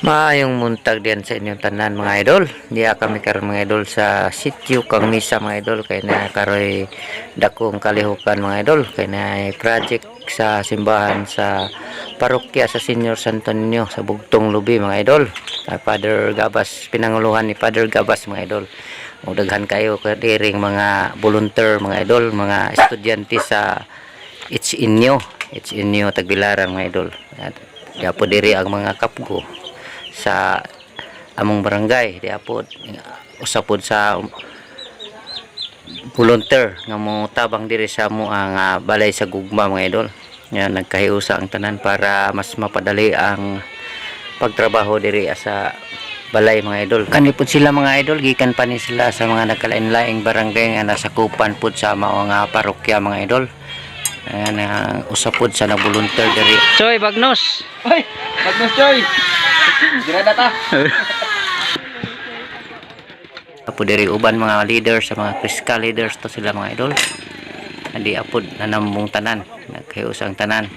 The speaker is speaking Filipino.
Maayong muntag diyan sa inyong tanan mga idol. Diya kami karon mga idol sa sitio Kang Misa mga idol kay na karoy dakong kalihukan mga idol kay na project sa simbahan sa parokya sa Senior Santo Niño sa Bugtong Lubi mga idol. Father Gabas, pinanguluhan ni Father Gabas mga idol. Daghan kayo kadiring mga volunteer mga idol, mga estudyante sa It's Inyo Tagbilaran mga idol. At diya po diri ang mga kapgo sa among barangay diapod usapod sa volunteer nga mo tabang diri sa mo ang balay sa gugma mga idol. Yan nagkahiusa ang tanan para mas mapadali ang pagtrabaho diri sa balay mga idol. Kanipod sila mga idol gikan pa ni sila sa mga nagkalain-laing barangay nga nasakupan pud sa mao nga parokya mga idol. Ayan, usapod sa nag-volunteer diri. Choy Bagnos. Hoy, Bagnos Choy. Gira ta. Apo diri uban mga leaders sa mga fiscal leaders to sila mga idol. Andi apod nanambong tanan, nagkayos ang tanan.